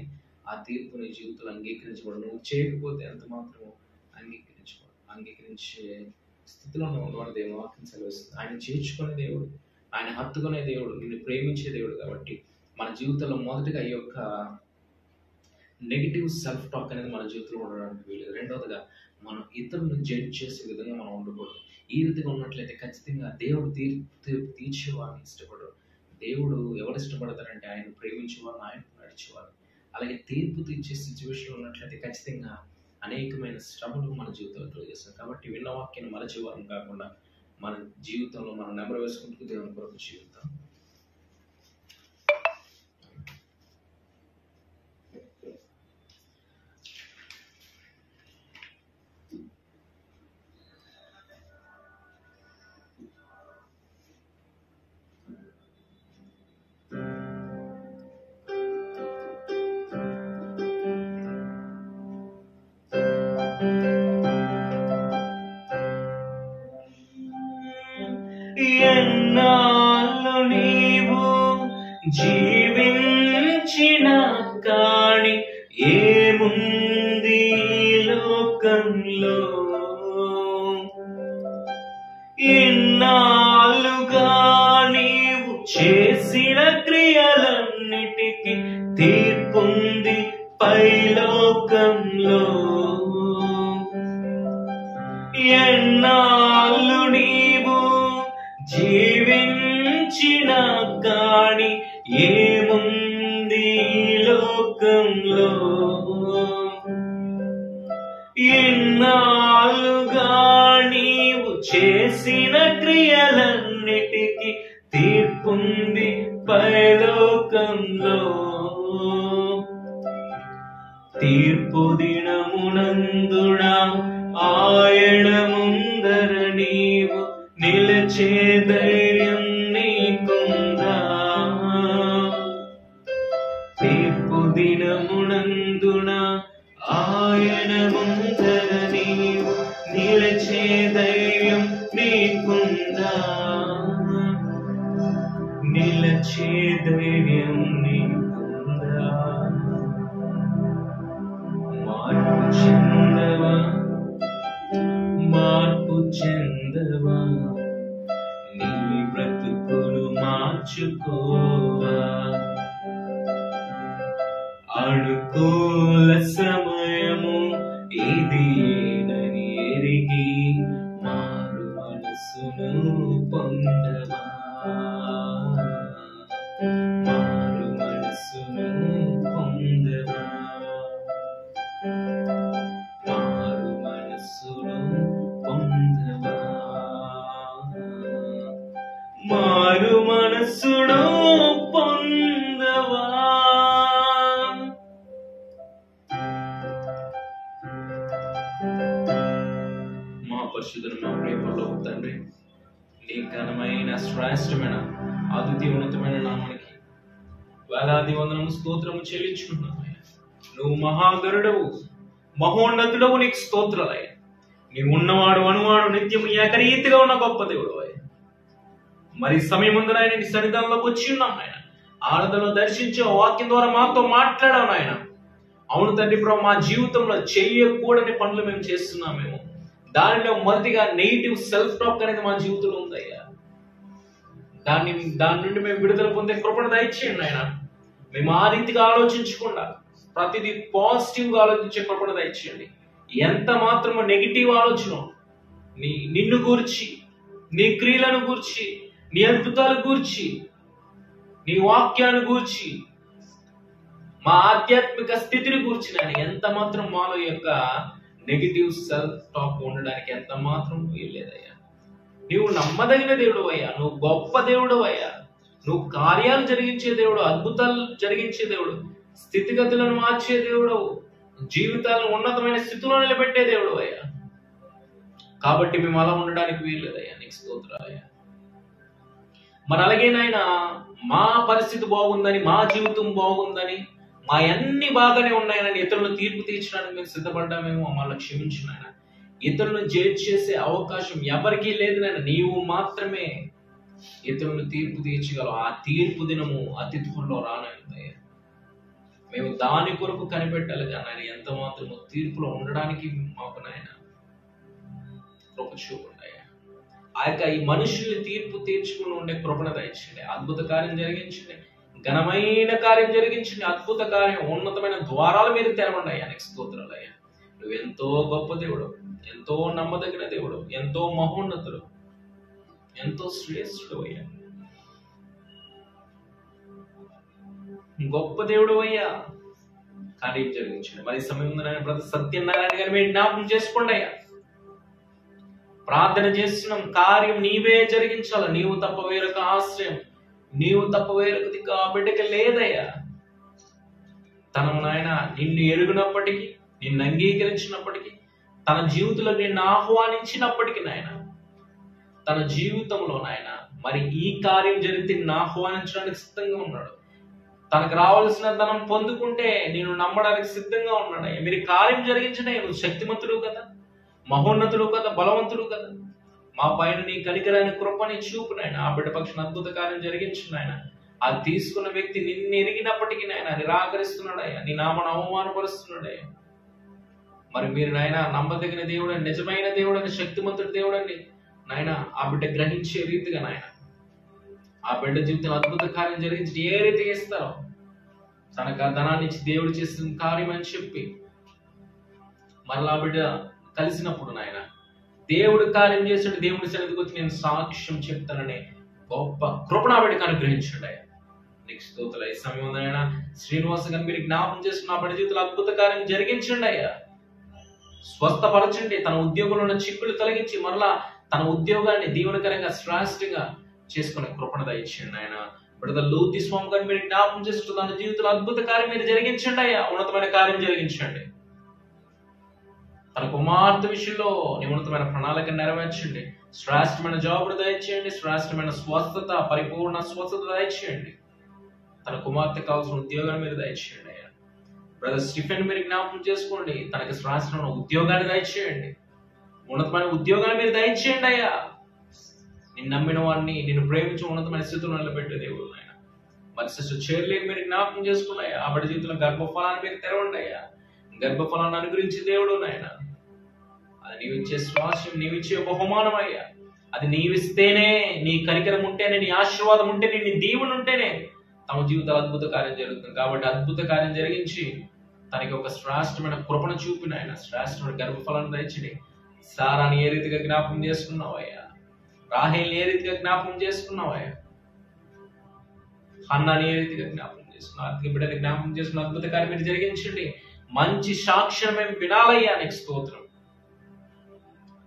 ఆ తీర్పు నీ జీవితంలో అంగీకరించబడు, నువ్వు చేయకపోతే ఎంత మాత్రము అంగీకరించే స్థితిలో ఉండవాడు దేవుడు వాక్యం సెలవిస్తుంది. ఆయన చేర్చుకునే దేవుడు, ఆయన హత్తుకునే దేవుడు, నిన్ను ప్రేమించే దేవుడు. కాబట్టి మన జీవితంలో మొదటిగా ఈ యొక్క నెగిటివ్ సెల్ఫ్ టాక్ అనేది మన జీవితంలో ఉండడానికి వీలేదు. రెండవదిగా మనం ఇతరులను జడ్జ్ చేసే విధంగా మనం ఉండకూడదు. ఈ రీతిగా ఉన్నట్లయితే ఖచ్చితంగా దేవుడు తీర్పు తీర్చేవాడిని ఇష్టపడరు. దేవుడు ఎవరు ఇష్టపడతారంటే ఆయన ప్రేమించేవారు, ఆయన నడిచేవారు. అలాగే తీర్పు తీర్చే సిచ్యువేషన్ ఉన్నట్లయితే ఖచ్చితంగా అనేకమైన శ్రమలు మన జీవితంలో కలిగిస్తాం. కాబట్టి విన్న వాక్యాన్ని మరచేవారం కాకుండా మన జీవితంలో మనం నెంబర్ వేసుకుంటూ దేవుని కొరకు జీవితం. ఎన్నాళ్ళు నీవు జీవించిన కాని ఏముంది లోకంలో, ఎన్నాళ్ళుగా నీవు చేసిన క్రియలన్నిటికీ తీర్పుంది పైలోకంలో. ఎన్నాళ్ళు నీవు జీవించిన కాని ఏముంది లోకంలో, ఇన్నాళ్ళుగా నీవు చేసిన క్రియలన్నిటికీ తీర్పుంది పరలోకంలో. తీర్పు దినమునందున ఆయన ముందర నీవు నిలిచే ధైర్యం నీకుందా? తీర్పు దినమునందున ఆయన ముందర నీవు నిలిచే ధైర్యం నీకుందా? నిలిచే ధైర్యం నీకుందా? మార్పు చెందవా? నీ బ్రతుకును మార్చుకోవా? అనుకూల సమయము ఇదేనని ఎరిగి మారు మనసును పొందవా? మారు మనసును పొందవా? మారు మనసును పొందవా? మారు మనసును పొందవా? మా పరిశుద్ధుడు, మా ప్రేమలో తండ్రి, నీ ఘనమైన శ్రేష్టమైన అద్వితీయ ఉన్నతమైన నామానికి వేలాది వందనము స్తోత్రము చెల్లించుకున్నాము. నువ్వు మహాగరుడవు, మహోన్నతుడవు, నీకు స్తోత్రాలయ్యా. నీవు ఉన్నవాడు అనువాడు నిత్యము ఏకరీతిగా ఉన్న గొప్ప దేవుడు. మరి సమయం ముందు నాయన నీ సన్నిధానంలోకి వచ్చి ఉన్నాం నాయన. ఆరాధనలో దర్శించావు, వాక్యం ద్వారా మాతో మాట్లాడావు నాయన. అవును తండ్రి ప్రభు, మా జీవితంలో చెయ్యకూడని పనులు మేము చేస్తున్నాం. మేము దానిలో మొదటిగా నెగిటివ్ సెల్ఫ్ టాక్ అనేది మా జీవితంలో ఉందయ్యా. దాని నుండి మేము విడుదల పొందే కృపను దయచేయండి నాయన. మేము ఆ రీతిగా ఆలోచించకుండా ప్రతిదీ పాజిటివ్ గా ఆలోచించే కృపను దయచేయండి. ఎంత మాత్రమో నెగిటివ్ ఆలోచన నిన్ను గూర్చి, నీ క్రియలను గూర్చి, నీ అద్భుతాల గూర్చి, నీ వాక్యాన్ని గూర్చి, మా ఆధ్యాత్మిక స్థితిని గూర్చి నాయన ఎంత మాత్రం మాలో యొక్క నెగిటివ్ సెల్ఫ్ టాక్ ఉండడానికి ఎంత మాత్రం వీల్లేదయ్యా. నువ్వు నమ్మదగిన దేవుడు అయ్యా, నువ్వు గొప్ప దేవుడు అయ్యా, నువ్వు కార్యాలు జరిగించే దేవుడు, అద్భుతాలు జరిగించే దేవుడు, స్థితిగతులను మార్చే దేవుడు, జీవితాలను ఉన్నతమైన స్థితిలో నిలబెట్టే దేవుడు అయ్యా. కాబట్టి మేము అలా ఉండడానికి వీల్లేదయ్యా. నీకు స్తోత్రాలయ్యా. మరి అలాగే నాయన మా పరిస్థితి బాగుందని, మా జీవితం బాగుందని, మా అన్ని బాగానే ఉన్నాయని ఇతరులను తీర్పు తీర్చడానికి మేము సిద్ధపడ్డామేమో మమ్మల్ని క్షమించు నాయన. ఇతరులను జడ్జ్ చేసే అవకాశం ఎవరికీ లేదు నాయన. నీవు మాత్రమే ఇతరులను తీర్పు తీర్చగలవు. ఆ తీర్పు దినము అతి త్వరలో రానయ్యా. మేము దాని కొరకు కనిపెట్టాలి కానీ ఆయన ఎంత మాత్రము తీర్పులో ఉండడానికి మాకు నాయన కృప చూపుంటాయా. ఆ యొక్క ఈ మనుషుల్ని తీర్పు తీర్చుకుని ఉండే కృపణ దయచండి. అద్భుత కార్యం జరిగించండి, ఘనమైన కార్యం జరిగించండి, అద్భుత కార్యం, ఉన్నతమైన ద్వారాలు మీరు తెరవండి అయ్యా. నీకు స్తోత్రాలు అయ్యా. నువ్వు ఎంతో గొప్ప దేవుడు, ఎంతో నమ్మదగిన దేవుడు, ఎంతో మహోన్నతుడు, ఎంతో శ్రేష్ఠుడు అయ్యా. గొప్ప దేవుడు అయ్యా. కార్యం జరిగించండి. మరి సమయం బ్రదర్ సత్యనారాయణ గారు మీరు జ్ఞాపకం చేసుకోండి అయ్యా. ప్రార్థన చేస్తున్నాం, కార్యం నీవే జరిగించాలి. నీవు తప్ప వేరొక ఆశ్రయం, నీవు తప్ప వేరొక దిక్కు ఆ బిడ్డకి లేదయ్యా. తనము నాయన నిన్ను ఎరుగునప్పటికీ, నిన్ను అంగీకరించినప్పటికీ, తన జీవితంలో నిన్ను ఆహ్వానించినప్పటికీ నాయన, తన జీవితంలో నాయన మరి ఈ కార్యం జరిగితే నిన్ను ఆహ్వానించడానికి సిద్ధంగా ఉన్నాడు. తనకు రావాల్సిన ధనం పొందుకుంటే నేను నమ్మడానికి సిద్ధంగా ఉన్నాడు. మీరు కార్యం జరిగించిన నువ్వు శక్తిమంతుడు కదా, మహోన్నతుడు కదా, బలవంతుడు కదా. మా పైన నీ కనికరాని కృపని చూపు నాయన. ఆ బిడ్డ పక్షాన అద్భుత కార్యం జరిగించు నాయన. అది తీసుకున్న వ్యక్తి నిన్ను ఎరిగినప్పటికీ నాయన నిరాకరిస్తున్నాడయ్యా, నీ నామను అవమానపరుస్తున్నాడయ్యా. మరి మీరు నాయన నమ్మదగిన దేవుడని, నిజమైన దేవుడని, శక్తిమంతుడి దేవుడని నాయన ఆ బిడ్డ గ్రహించే రీతిగా నాయన ఆ బిడ్డ జీవితంలో అద్భుత కార్యం జరిగించి ఏ రీతిగా ఇస్తారో, తనకు ఆ ధనాన్ని ఇచ్చి దేవుడు చేసిన కార్యం అని చెప్పి మరలా ఆ బిడ్డ కలిసినప్పుడు నాయన దేవుడు కార్యం చేసాడు, దేవుడి సన్నిధికి వచ్చి నేను సాక్ష్యం చెప్తానని గొప్ప కృపణ ఆ బిడ్డకు అనుగ్రహించండి అయ్యా. నీకు స్తోత్రాలు. ఈ సమయం నాయన శ్రీనివాస గారిని మీరు జ్ఞాపకం చేసుకున్న ఆ బిడ్డ జీవితంలో అద్భుత కార్యం జరిగించండి అయ్యా. స్వస్థపరచండి. తన ఉద్యోగంలో ఉన్న చిక్కులు తొలగించి మరలా తన ఉద్యోగాన్ని దీవెనకరంగా శ్రేష్టంగా చేసుకునే కృపణ దయచేయండి ఆయన. బ్రదర్ లూతి స్వామి గారిని మీరు జ్ఞాపకం చేసుకుంటూ తన జీవితంలో అద్భుత కార్యం మీరు జరిగించండి అయ్యా. ఉన్నతమైన కార్యం జరిగించండి. తన కుమార్తె విషయంలో ఉన్నతమైన ప్రణాళిక నెరవేర్చండి. శ్రేష్టమైన జాబులు దయచేయండి. శ్రేష్టమైన స్వస్థత, పరిపూర్ణ స్వస్థత దయచేయండి. తన కుమార్తె కావాల్సిన ఉద్యోగాన్ని మీరు దయచేయండి అయ్యా. బ్రదర్ స్టీఫెన్ మీరు జ్ఞాపకం చేసుకోండి. తనకి శ్రేష్టమైన ఉద్యోగాన్ని దయచేయండి. ఉన్నతమైన ఉద్యోగాన్ని మీరు దయచేయండి అయ్యా. నిన్ను నమ్మిన వాడిని, నిన్ను ప్రేమించి ఉన్నతమైన స్థితిలో నిలబెట్టే దేవుడు ఆయన. మరి సిస్టర్ చేర్లేని మీరు జ్ఞాపకం చేసుకున్నాయా. ఆ బిడ్డ జీవితంలో గర్భఫలాన్ని మీరు తెరవండి అయ్యా. గర్భఫలాన్ని అనుగ్రహించే దేవుడు నాయన. అది నీవిచ్చే శ్వాసం, నీవిచ్చే బహుమానం అయ్యా. అది నీవిస్తేనే, నీ కనికరం ఉంటేనే, నీ ఆశీర్వాదం ఉంటేనే, నీ దీవెన ఉంటేనే తమ జీవితాలు అద్భుత కార్యం జరుగుతుంది. కాబట్టి అద్భుత కార్యం జరిగించి తనకి ఒక శ్రేష్టమైన కృపణ చూపిన ఆయన శ్రేష్టమైన గర్భఫలాన్ని దయచండి. సారాన్ని ఏ రీతిగా జ్ఞాపకం చేసుకున్నావయ్యా. రాహేల్ని ఏ రీతిగా జ్ఞాపకం చేసుకున్నావయ్యా. హన్నాని ఏ రీతిగా జ్ఞాపకం చేసుకున్నావు. అతి బిడ్డని జ్ఞాపకం చేసుకున్న అద్భుత కార్యం మీరు జరిగించండి. మంచి సాక్ష్యం మేము వినాలయ్యా. నీకు స్తోత్రం.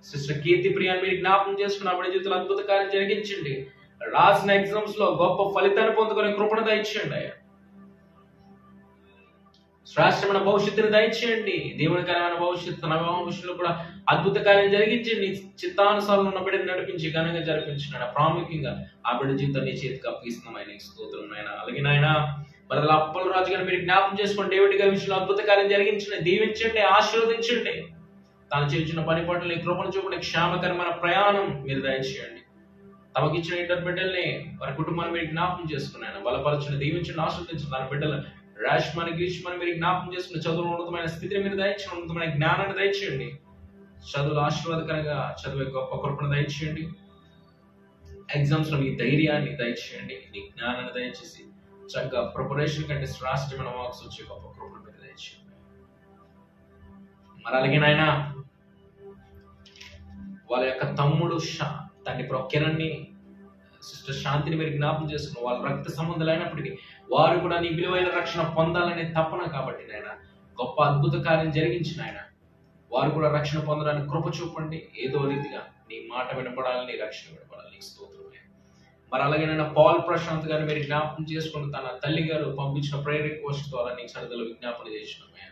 సిస్టర్ కీర్తి ప్రియాన్ని మీరు జ్ఞాపకం చేసుకున్న బిడ్డ జీవితంలో అద్భుత కార్యం జరిగించండి. రాసిన ఎగ్జామ్స్ లో గొప్ప ఫలితాన్ని పొందుకునే కృపణ దయచేయండి అయ్యా. శ్రేష్టమైన భవిష్యత్తుని దయచేయండి. దేవునికరమైన భవిష్యత్తు, తన విషయంలో కూడా అద్భుత కార్యం జరిగించి నీ చిత్తానుసారం ఉన్న బిడ్డని నడిపించి ఘనంగా జరిపించిన ప్రాముఖ్యంగా ఆ బిడ్డ జీవితాన్ని చేతికి అప్పగిస్తున్నాం ఆయన. స్తోత్రం నాయన. అలాగే నాయన బ్రదర్ అప్పల రాజు గారిని మీరు జ్ఞాపకం చేసుకోండి. డేవిడ్ గారి విషయంలో అద్భుత కార్యం జరిగించండి. దీవించండి, ఆశీర్వదించండి. తాను చేసిన పని పట్ల నీ కృపను చూపండి. క్షేమకరమైన ప్రయాణం మీరు దయచేయండి. తమకిచ్చిన ఇద్దరు బిడ్డల్ని వారి కుటుంబాన్ని మీరు జ్ఞాపకం చేసుకున్నాను. బలపరచుని, దీవించండి, ఆశీర్వదించండి. తన బిడ్డల రాష్మాని గ్రీష్మాని మీరు జ్ఞాపకం చేసుకుని చదువులో ఉన్నతమైన స్థితిని మీరు దయచేయండి, ఉన్నతమైన జ్ఞానాన్ని దయచేయండి, చదువులు ఆశీర్వాదకరంగా చదివే గొప్ప కృపను దయచేయండి. ఎగ్జామ్స్ లో మీ ధైర్యాన్ని దయచేయండి, నీ జ్ఞానాన్ని దయచేసి చక్కగా ప్రిపరేషన్ కంటే శ్రేష్టమైన మార్క్స్ వచ్చే గొప్ప కృపను మీరు దయచేయండి. మరి అలాగే నాయన వాళ్ళ యొక్క తమ్ముడు తండ్రి కిరణ్ని, సిస్టర్ శాంతిని మీరు జ్ఞాపకం చేసుకున్న వాళ్ళ రక్త సంబంధాలైనప్పటికీ వారు కూడా నీ విలువైన రక్షణ పొందాలనే తపన కాబట్టి నాయన గొప్ప అద్భుత కార్యం జరిగించిన ఆయన వారు కూడా రక్షణ పొందడానికి కృప చూపండి. ఏదో రీతిగా నీ మాట వినపడాలి, నీ రక్షణ వినపడాలి. నీకు స్తోత్రమే. మరి అలాగే నేను పాల్ ప్రశాంత్ గారిని మీరు జ్ఞాపకం చేసుకుని తన తల్లి గారు పంపించిన ప్రేయర్ రిక్వెస్ట్ ద్వారా నీకు సరిదల విజ్ఞాపన చేసినామే.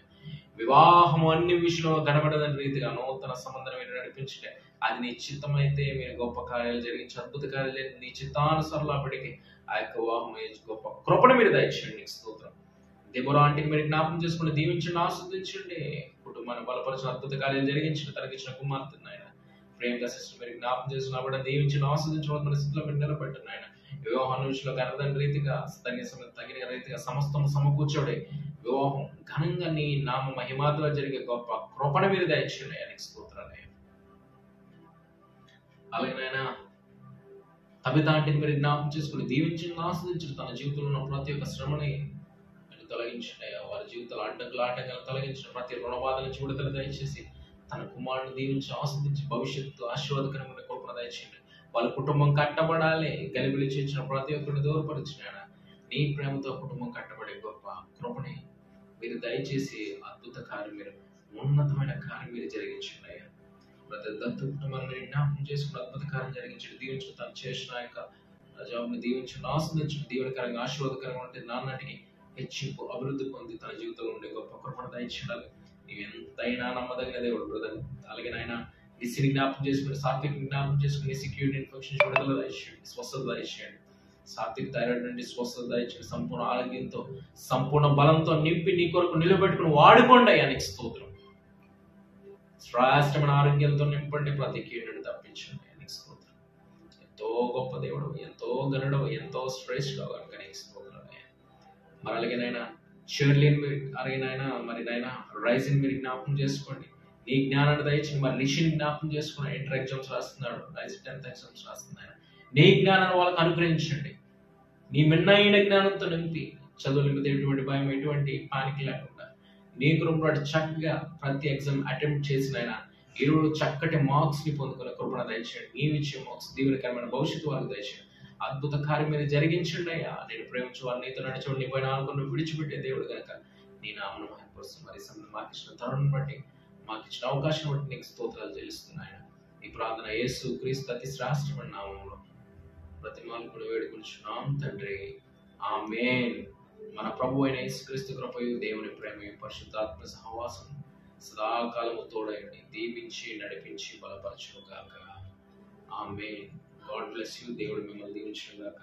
వివాహం అన్ని విషయంలో కనబడదని రీతిగా నూతన సంబంధం మీరు నడిపించలే. అది నీ చిత్తమైతే మీరు గొప్ప కార్యాలు జరిగించి అద్భుత కార్యాలు జరిగి నీ చిత్తానుసరులప్పటికీ ఆ యొక్క వివాహం గొప్ప కృపణ మీరు దయచేయండి. నీకు స్తోత్రం. దెబోరా ఆంటీని మీరు జ్ఞాపకం చేసుకుని దీవించండి, ఆస్వాదించండి, కుటుంబాన్ని బలపరిచిన అద్భుత కార్యాలు జరిగించిన తనకిచ్చిన కుమార్తె నాయన ప్రేమగా సిస్టర్ మీరు జ్ఞాపకం చేసుకున్నా కూడా దీవించిన ఆస్వాదించడం మన స్థితిలో మీరు నిలబెట్టిన ఆయన వివాహం విషయంలో ఘనదని రీతిగా తగిన రీతిగా సమస్తం సమకూర్చోడే వివాహం ఘనంగా నీ నామ మహిమాతో జరిగే గొప్ప కృపణ మీరు దయచేయండి. ఆయనకి స్తోత్రాలయ. అలాగేనైనా తబితాంటిని మీరు జ్ఞాపకం చేసుకుని దీవించిన ఆస్వాదించిన తన జీవితంలో ఉన్న ప్రతి ఒక్క శ్రమని తొలగించిన వారి జీవితాలు ఆటంకాలు తొలగించిన ప్రతి రుణబాధలను చూడతలు దయచేసి తన కుమారుని దీవించి ఆస్వాదించి భవిష్యత్తు ఆశీర్వాదకరమైన కృపణ దయచేయండి. వాళ్ళ కుటుంబం కట్టబడాలి, గలిబిలి చేసిన ప్రతి ఒక్కరిని దూరపరిచిన నీ ప్రేమతో కుటుంబం కట్టబడే గొప్ప కృపని మీరు దయచేసి అద్భుత కార్యం మీరు ఉన్నతమైన కార్యం మీరు జరిగించండి అయ్యా. ప్రతి దత్తు కుటుంబాన్ని మీరు జ్ఞాపకం చేసుకుని అద్భుత కార్యం జరిగించండి. దీవించు తను చేసిన యొక్క జాబ్ని దీవించండి, ఆస్వాదించండి. దీవెనకరంగా ఆశీర్వాదకరంగా ఉంటే నాన్నటికి హెచ్చింపు అభివృద్ధి పొంది తన జీవితంలో ఉండే గొప్ప కృపను దయచేయాలి. నీవు ఎంతైనా నమ్మదగిన దేవుడు బ్రదర్. అలాగే నాయన ఇసిని జ్ఞాపకం చేసుకుని సాత్విక జ్ఞాపకం చేసుకుని సెక్యూరిటీ ఇన్ఫెక్షన్ విడుదల దయచేయండి, స్వస్థత దయచేయండి. సాత్విక థైరాయిడ్ నుండి స్వస్థత దయచేయండి. సంపూర్ణ ఆరోగ్యంతో సంపూర్ణ బలంతో నింపి నీ కొరకు నిలబెట్టుకుని వాడుకోండి అయ్యా. నీకు స్తోత్రం. శ్రేష్టమైన ఆరోగ్యంతో నింపండి, ప్రతి కీడుని తప్పించండి. నీకు స్తోత్రం. ఎంతో గొప్ప దేవుడు, ఎంతో గనుడు, ఎంతో శ్రేష్ఠుడు కనుక నీకు స్తోత్రం అయ్యా. మరి అలాగేనైనా షెర్లీని అలాగేనైనా మరి నైనా రైజిన్ మీరు జ్ఞాపకం చేసుకోండి, నీ జ్ఞానాన్ని దయచేయండి. మరి రిషిని జ్ఞాపకం చేసుకుని ఇంటర్ ఎగ్జామ్స్ రాస్తున్నాడు, రైజ్ 10th ఎగ్జామ్స్ రాస్తున్నాడు. నీ జ్ఞానాన్ని వాళ్ళకి అనుగ్రహించండి. నీ మిన్నైన జ్ఞానంతో నింపి చదువుల మీద ఎటువంటి భయం, ఎటువంటి పానిక్ లేకుండా నీ కృప చక్కగా ప్రతి ఎగ్జామ్ అటెంప్ట్ చేసిన ఆయన ఈరోజు చక్కటి మార్క్స్ ని పొందుకున్న కృపణ దయచేయండి. నీవిచ్చే మార్క్స్ దీవెనకరమైన భవిష్యత్తు వాళ్ళకి దయచేయండి. అద్భుత కార్యం మీద జరిగించండి అయ్యా. నేను ప్రేమించు వారు నీతో నడిచేవాడు, నీ పైన ఆనుకుని విడిచిపెట్టే దేవుడు కనుక నీ నామను మహిమపరుస్తూ మరి సమయం మాకు ఇచ్చిన తరుణం బట్టి మాకు ఇచ్చిన అవకాశం బట్టి నీకు స్తోత్రాలు చెల్లిస్తున్నాయి. ఈ ప్రార్థన యేసు క్రీస్తు అతి శ్రేష్టమైన నామంలో ప్రతిమాలు వేడుకుంటున్నాం తండ్రి, ఆమేన్. మన ప్రభు అయిన యేసుక్రీస్తు కృపయు దేవుని ప్రేమయు పరిశుద్ధాత్మ సహవాసం సదాకాలము తోడయండి, దీవించి నడిపించి బలపరచును గాక. ఆమేన్. God bless you. దేవుడు మిమ్మల్ని దీవించును గాక.